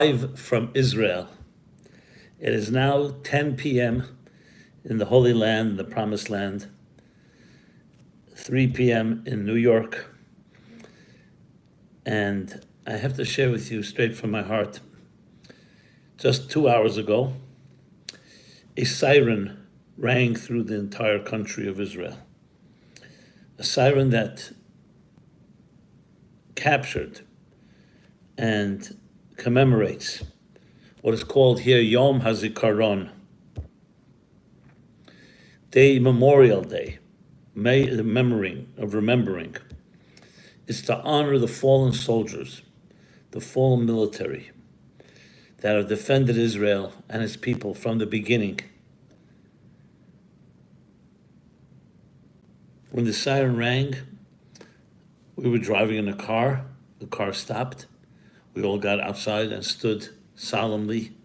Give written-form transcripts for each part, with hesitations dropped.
Live from Israel. It is now 10 p.m. in the Holy Land, the Promised Land, 3 p.m. in New York. And I have to share with you straight from my heart. Just 2 hours ago, a siren rang through the entire country of Israel. A siren that captured and commemorates what is called here Yom HaZikaron, Memorial Day, remembering. It's to honor the fallen soldiers, the fallen military that have defended Israel and its people from the beginning. When the siren rang, we were driving in a car. The car stopped. We all got outside and stood solemnly,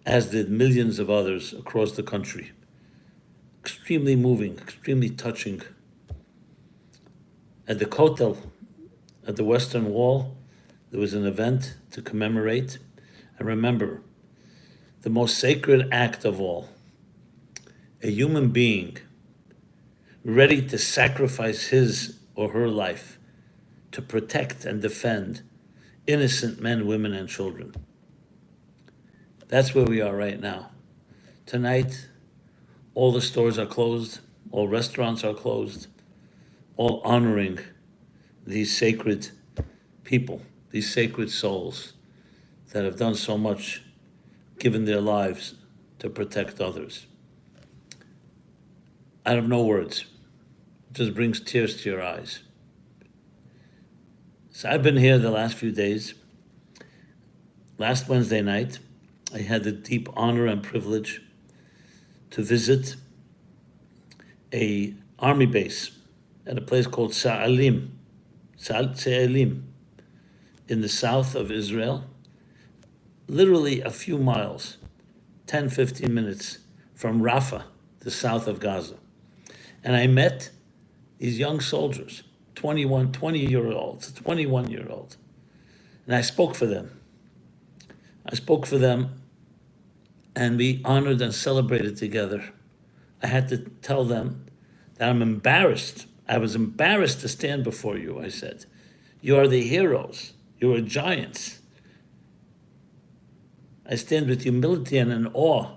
as did millions of others across the country. Extremely moving, extremely touching. At the Kotel, at the Western Wall, there was an event to commemorate and remember the most sacred act of all. A human being ready to sacrifice his or her life to protect and defend innocent men, women, and children. That's where we are right now. Tonight, all the stores are closed, all restaurants are closed, all honoring these sacred people, these sacred souls that have done so much, given their lives to protect others. I have no words. It just brings tears to your eyes. So I've been here the last few days. Last Wednesday night, I had the deep honor and privilege to visit a army base at a place called Sa'alim in the south of Israel, literally a few miles, 10, 15 minutes from Rafah, the south of Gaza. And I met these young soldiers, 20-year-olds, 21-year-olds. And I spoke for them. And we honored and celebrated together. I had to tell them that I'm embarrassed. I was embarrassed to stand before you, I said. You are the heroes. You are giants. I stand with humility and in awe,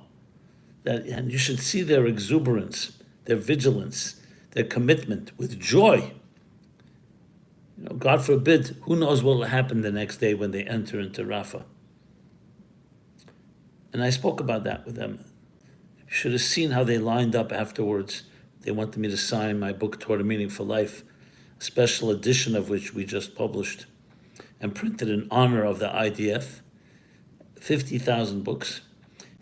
and you should see their exuberance, their vigilance, their commitment with joy. God forbid, who knows what will happen the next day when they enter into Rafah. And I spoke about that with them. You should have seen how they lined up afterwards. They wanted me to sign my book, Toward a Meaningful Life, a special edition of which we just published and printed in honor of the IDF, 50,000 books,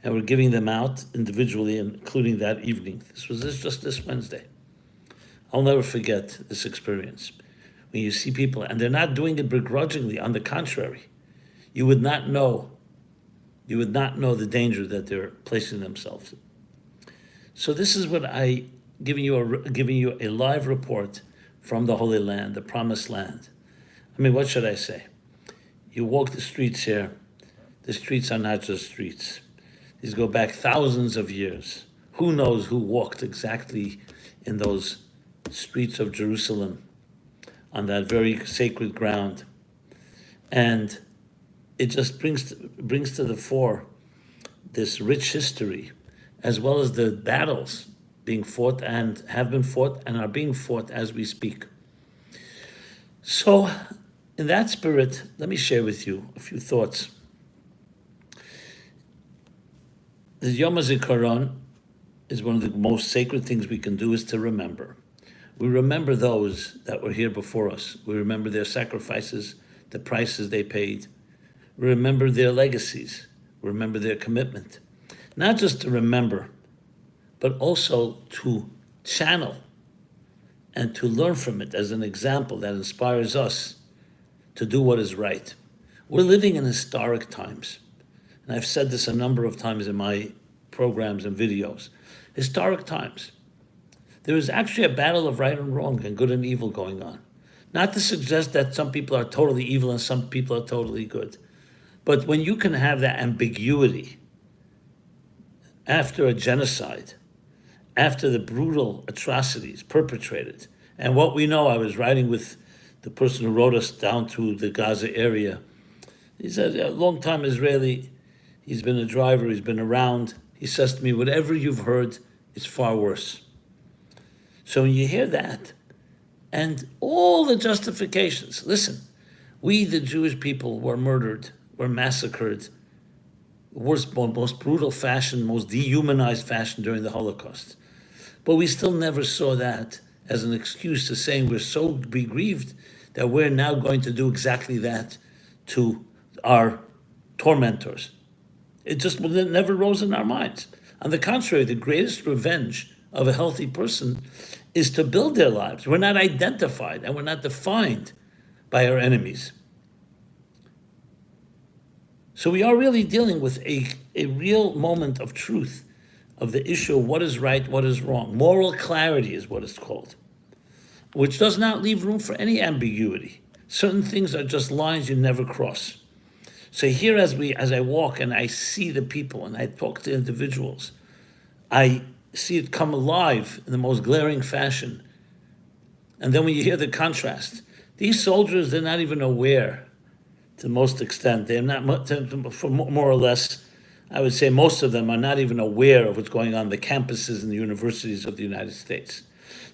and we're giving them out individually, including that evening. This was just this Wednesday. I'll never forget this experience. When you see people, and they're not doing it begrudgingly, on the contrary, you would not know the danger that they're placing themselves in. So this is what giving you a live report from the Holy Land, the Promised Land. I mean, what should I say? You walk the streets here. The streets are not just streets. These go back thousands of years. Who knows who walked exactly in those streets of Jerusalem, on that very sacred ground. And it just brings to the fore this rich history, as well as the battles being fought and have been fought and are being fought as we speak. So in that spirit, let me share with you a few thoughts. The Yom HaZikaron is one of the most sacred things we can do, is to remember. We remember those that were here before us. We remember their sacrifices, the prices they paid. We remember their legacies. We remember their commitment. Not just to remember, but also to channel and to learn from it as an example that inspires us to do what is right. We're living in historic times. And I've said this a number of times in my programs and videos. Historic times. There is actually a battle of right and wrong and good and evil going on. Not to suggest that some people are totally evil and some people are totally good. But when you can have that ambiguity after a genocide, after the brutal atrocities perpetrated, and what we know, I was writing with the person who wrote us down to the Gaza area. He's a long-time Israeli. He's been a driver. He's been around. He says to me, whatever you've heard, it's far worse. So when you hear that, and all the justifications, listen, we, the Jewish people, were murdered, were massacred, worst, most brutal fashion, most dehumanized fashion during the Holocaust. But we still never saw that as an excuse to saying we're so grieved that we're now going to do exactly that to our tormentors. It never rose in our minds. On the contrary, the greatest revenge of a healthy person is to build their lives. We're not identified and we're not defined by our enemies. So we are really dealing with a real moment of truth of the issue of what is right, what is wrong. Moral clarity is what it's called, which does not leave room for any ambiguity. Certain things are just lines you never cross. So here, as I walk and I see the people and I talk to individuals, I see it come alive in the most glaring fashion. And then when you hear the contrast, these soldiers, they're not even aware, to the most extent. They're not, for more or less, I would say most of them are not even aware of what's going on in the campuses and the universities of the United States.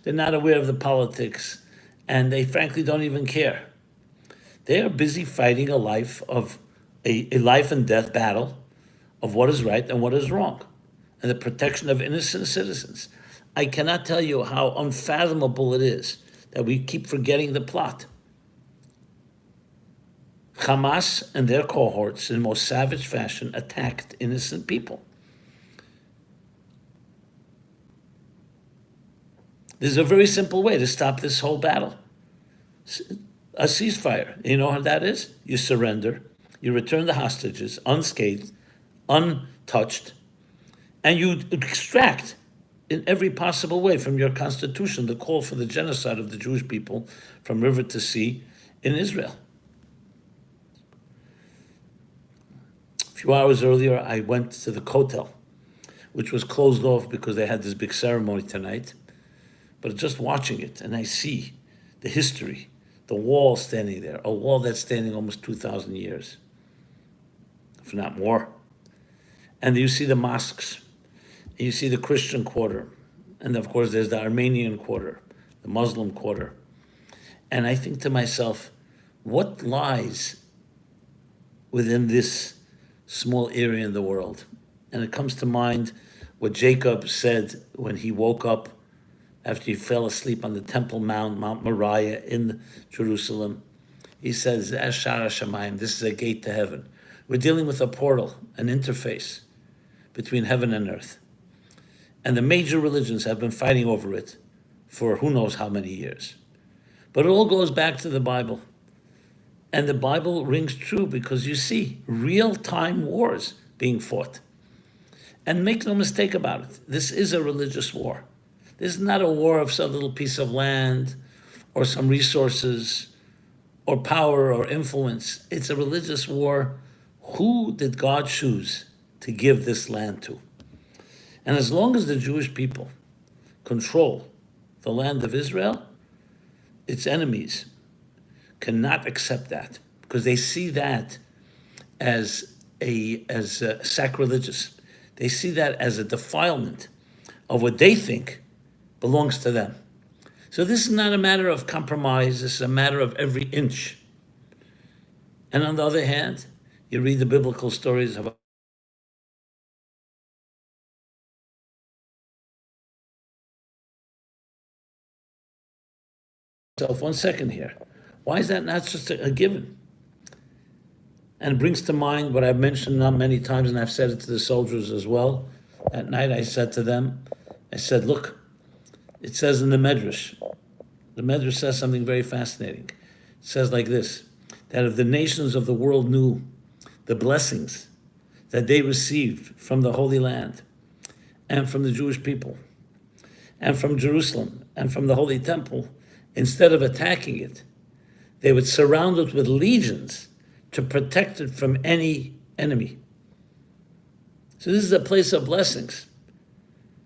They're not aware of the politics, and they frankly don't even care. They are busy fighting a life of a life and death battle of what is right and what is wrong, and the protection of innocent citizens. I cannot tell you how unfathomable it is that we keep forgetting the plot. Hamas and their cohorts, in the most savage fashion, attacked innocent people. There's a very simple way to stop this whole battle. A ceasefire. You know how that is? You surrender, you return the hostages unscathed, untouched, and you extract in every possible way from your constitution the call for the genocide of the Jewish people from river to sea in Israel. A few hours earlier, I went to the Kotel, which was closed off because they had this big ceremony tonight. But just watching it, and I see the history, the wall standing there, a wall that's standing almost 2,000 years, if not more. And you see the mosques, and you see the Christian quarter, and of course there's the Armenian quarter, the Muslim quarter. And I think to myself, what lies within this small area in the world? And it comes to mind what Jacob said when he woke up after he fell asleep on the Temple Mount, Mount Moriah in Jerusalem. He says, Ashara Shamayim, this is a gate to heaven. We're dealing with a portal, an interface between heaven and earth. And the major religions have been fighting over it for who knows how many years. But it all goes back to the Bible. And the Bible rings true because you see real-time wars being fought. And make no mistake about it, this is a religious war. This is not a war of some little piece of land or some resources or power or influence. It's a religious war. Who did God choose to give this land to? And as long as the Jewish people control the land of Israel, its enemies cannot accept that because they see that as sacrilegious. They see that as a defilement of what they think belongs to them. So this is not a matter of compromise, this is a matter of every inch. And on the other hand, you read the biblical stories of one second here. Why is that not just a given? And it brings to mind what I've mentioned not many times, and I've said it to the soldiers as well. At night I said to them, I said, look, it says in the Medrash says something very fascinating. It says like this, that if the nations of the world knew the blessings that they received from the Holy Land and from the Jewish people and from Jerusalem and from the Holy Temple, instead of attacking it, they would surround it with legions to protect it from any enemy. So this is a place of blessings.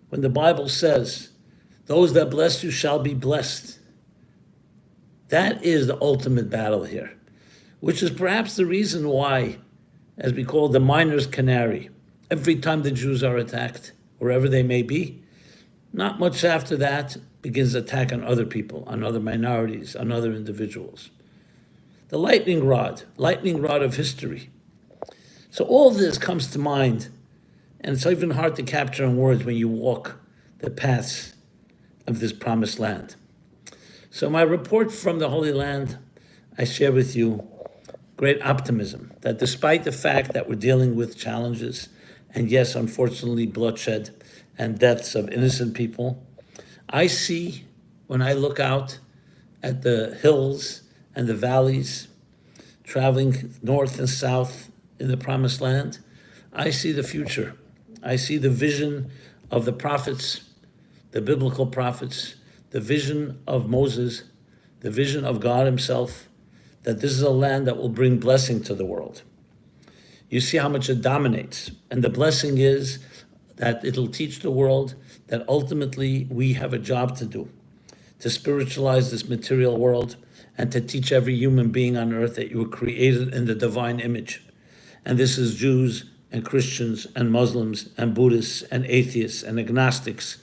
When the Bible says, those that bless you shall be blessed. That is the ultimate battle here, which is perhaps the reason why, as we call the miner's canary, every time the Jews are attacked, wherever they may be, not much after that begins attack on other people, on other minorities, on other individuals. The lightning rod of history. So all this comes to mind, and it's even hard to capture in words when you walk the paths of this promised land. So my report from the Holy Land, I share with you great optimism that despite the fact that we're dealing with challenges, and yes, unfortunately, bloodshed and deaths of innocent people, I see, when I look out at the hills and the valleys, traveling north and south in the promised land, I see the future. I see the vision of the prophets, the biblical prophets, the vision of Moses, the vision of God himself, that this is a land that will bring blessing to the world. You see how much it dominates. And the blessing is that it'll teach the world that ultimately we have a job to do, to spiritualize this material world and to teach every human being on earth that you were created in the divine image. And this is Jews and Christians and Muslims and Buddhists and atheists and agnostics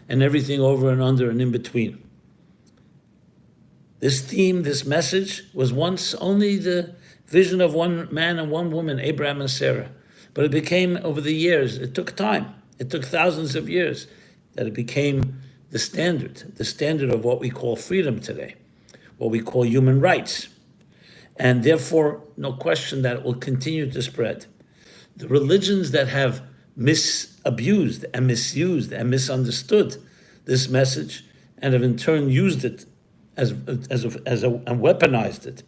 and everything over and under and in between. This theme, this message, was once only the vision of one man and one woman, Abraham and Sarah. But it became, over the years, it took time. It took thousands of years that it became the standard of what we call freedom today, what we call human rights. And therefore, no question that it will continue to spread. The religions that have abused and misused and misunderstood this message and have in turn used it and weaponized it,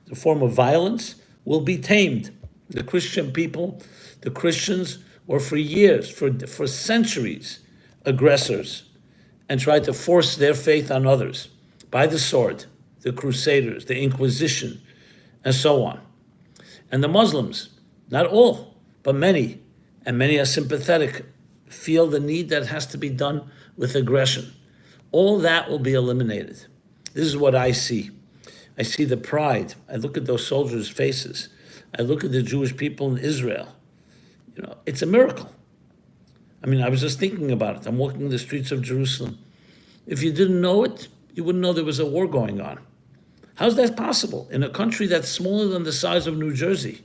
the form of violence, will be tamed. The Christian people, the Christians, were for years, for centuries, aggressors and tried to force their faith on others by the sword, the Crusaders, the Inquisition, and so on. And the Muslims, not all, but many, and many are sympathetic, feel the need that has to be done with aggression. All that will be eliminated. This is what I see. I see the pride. I look at those soldiers' faces. I look at the Jewish people in Israel. You know, it's a miracle. I mean, I was just thinking about it. I'm walking the streets of Jerusalem. If you didn't know it, you wouldn't know there was a war going on. How's that possible in a country that's smaller than the size of New Jersey?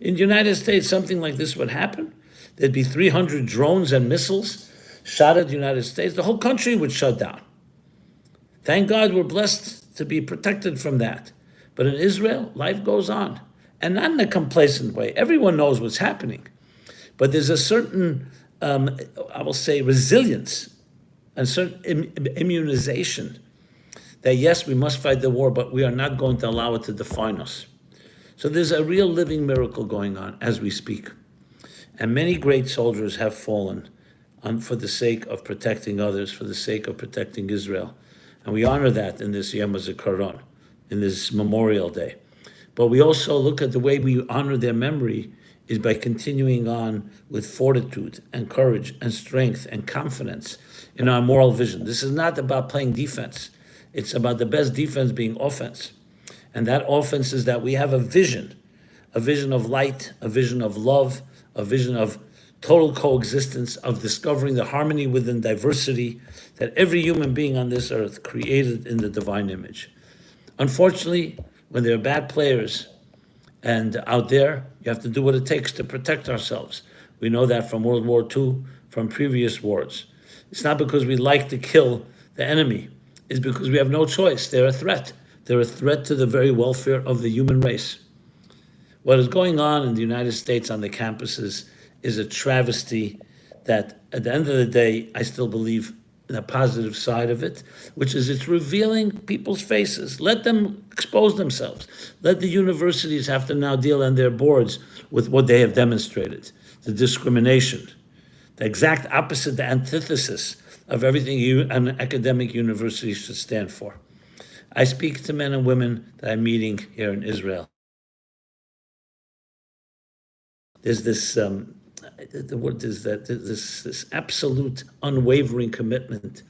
In the United States, something like this would happen. There'd be 300 drones and missiles shot at the United States. The whole country would shut down. Thank God we're blessed to be protected from that. But in Israel, life goes on. And not in a complacent way. Everyone knows what's happening. But there's a certain, I will say, resilience, and certain immunization that yes, we must fight the war, but we are not going to allow it to define us. So there's a real living miracle going on as we speak. And many great soldiers have fallen for the sake of protecting others, for the sake of protecting Israel. And we honor that in this Yom HaZikaron, in this Memorial Day. But we also look at the way we honor their memory is by continuing on with fortitude and courage and strength and confidence in our moral vision. This is not about playing defense. It's about the best defense being offense. And that offense is that we have a vision of light, a vision of love, a vision of total coexistence, of discovering the harmony within diversity that every human being on this earth created in the divine image. Unfortunately, when there are bad players and out there, you have to do what it takes to protect ourselves. We know that from World War II, from previous wars. It's not because we like to kill the enemy. It's because we have no choice. They're a threat. They're a threat to the very welfare of the human race. What is going on in the United States on the campuses is a travesty that, at the end of the day, I still believe in the positive side of it, which is it's revealing people's faces. Let them expose themselves. Let the universities have to now deal on their boards with what they have demonstrated, the discrimination, the exact opposite, the antithesis of everything an academic university should stand for. I speak to men and women that I'm meeting here in Israel. There's this, the word is that this absolute unwavering commitment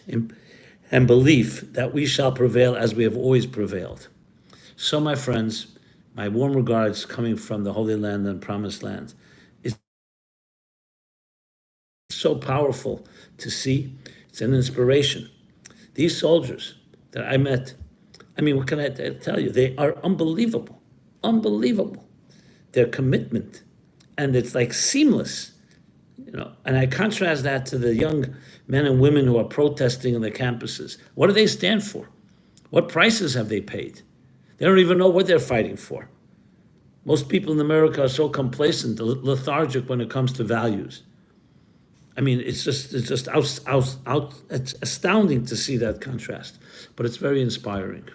and belief that we shall prevail as we have always prevailed. So, my friends, my warm regards coming from the Holy Land and Promised Land. It's so powerful to see. It's an inspiration. These soldiers that I met, I mean, what can I tell you? They are unbelievable, unbelievable. Their commitment, and it's like seamless, And I contrast that to the young men and women who are protesting in the campuses. What do they stand for? What prices have they paid? They don't even know what they're fighting for. Most people in America are so complacent, lethargic when it comes to values. I mean, it's astounding to see that contrast, but it's very inspiring.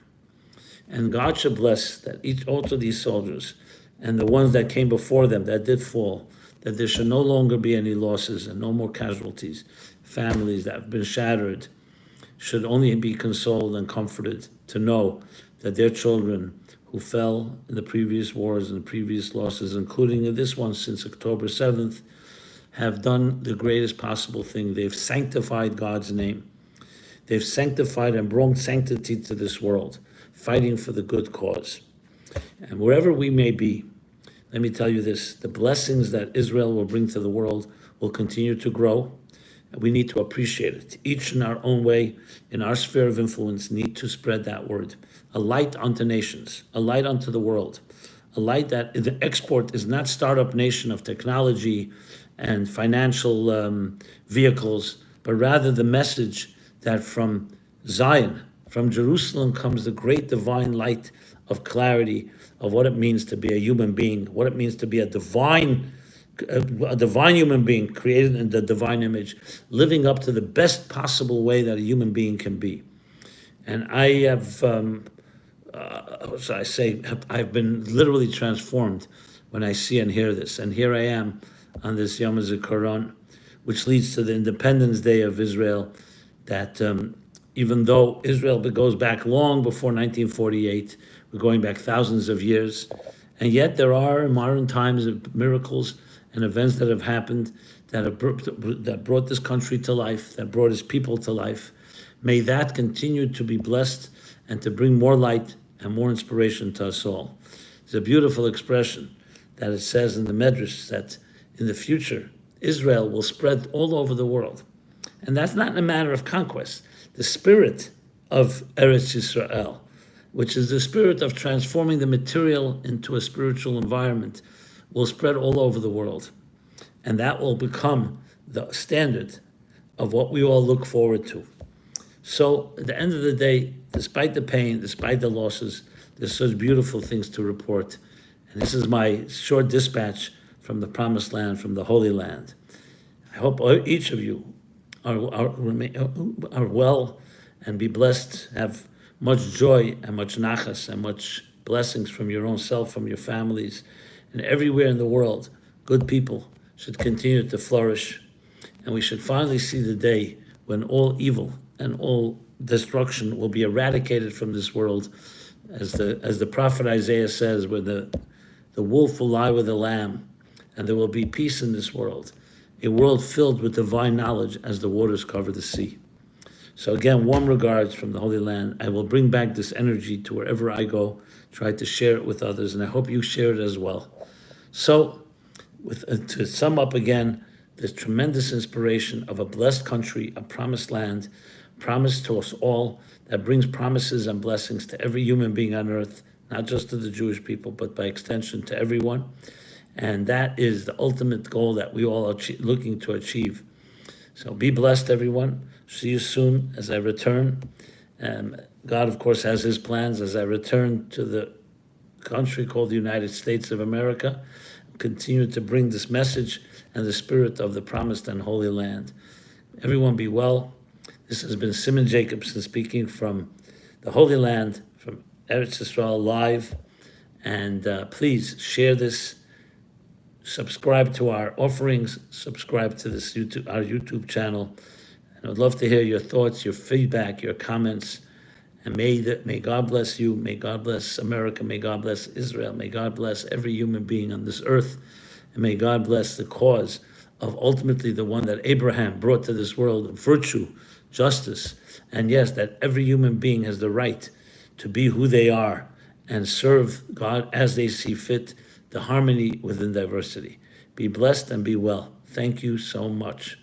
And God should bless that also these soldiers and the ones that came before them that did fall, that there should no longer be any losses and no more casualties. Families that have been shattered should only be consoled and comforted to know that their children who fell in the previous wars and the previous losses, including in this one since October 7th, have done the greatest possible thing. They've sanctified God's name. They've sanctified and brought sanctity to this world, fighting for the good cause. And wherever we may be, let me tell you this, the blessings that Israel will bring to the world will continue to grow. And we need to appreciate it. Each in our own way, in our sphere of influence, need to spread that word. A light unto nations, a light unto the world, a light that the export is not startup nation of technology and financial vehicles, but rather the message that from Zion, from Jerusalem comes the great divine light of clarity of what it means to be a human being, what it means to be a divine human being created in the divine image, living up to the best possible way that a human being can be. And I have, I've been literally transformed when I see and hear this. And here I am on this Yom HaZikaron, which leads to the Independence Day of Israel, that even though Israel goes back long before 1948, we're going back thousands of years, and yet there are in modern times miracles and events that have happened that brought this country to life, that brought its people to life. May that continue to be blessed and to bring more light and more inspiration to us all. It's a beautiful expression that it says in the Medrash that in the future, Israel will spread all over the world. And that's not in a matter of conquest. The spirit of Eretz Yisrael, which is the spirit of transforming the material into a spiritual environment, will spread all over the world. And that will become the standard of what we all look forward to. So at the end of the day, despite the pain, despite the losses, there's such beautiful things to report. And this is my short dispatch from the Promised Land, from the Holy Land. I hope each of you are well and be blessed, have much joy and much nachas and much blessings from your own self, from your families, and everywhere in the world. Good people should continue to flourish, and we should finally see the day when all evil and all destruction will be eradicated from this world, as the prophet Isaiah says, where the wolf will lie with the lamb, and there will be peace in this world, a world filled with divine knowledge as the waters cover the sea. So again, warm regards from the Holy Land. I will bring back this energy to wherever I go, try to share it with others, and I hope you share it as well. So, to sum up again, this tremendous inspiration of a blessed country, a promised land, promised to us all, that brings promises and blessings to every human being on earth, not just to the Jewish people, but by extension to everyone. And that is the ultimate goal that we all are looking to achieve. So be blessed, everyone. See you soon as I return. God, of course, has his plans as I return to the country called the United States of America. Continue to bring this message and the spirit of the promised and holy land. Everyone be well. This has been Simon Jacobson speaking from the Holy Land, from Eretz Yisrael Live. And please share this. Subscribe to our offerings. Subscribe to this our YouTube channel. And I'd love to hear your thoughts, your feedback, your comments. And may God bless you. May God bless America. May God bless Israel. May God bless every human being on this earth. and may God bless the cause of ultimately the one that Abraham brought to this world, virtue, justice, and yes, that every human being has the right to be who they are and serve God as they see fit, the harmony within diversity. Be blessed and be well. Thank you so much.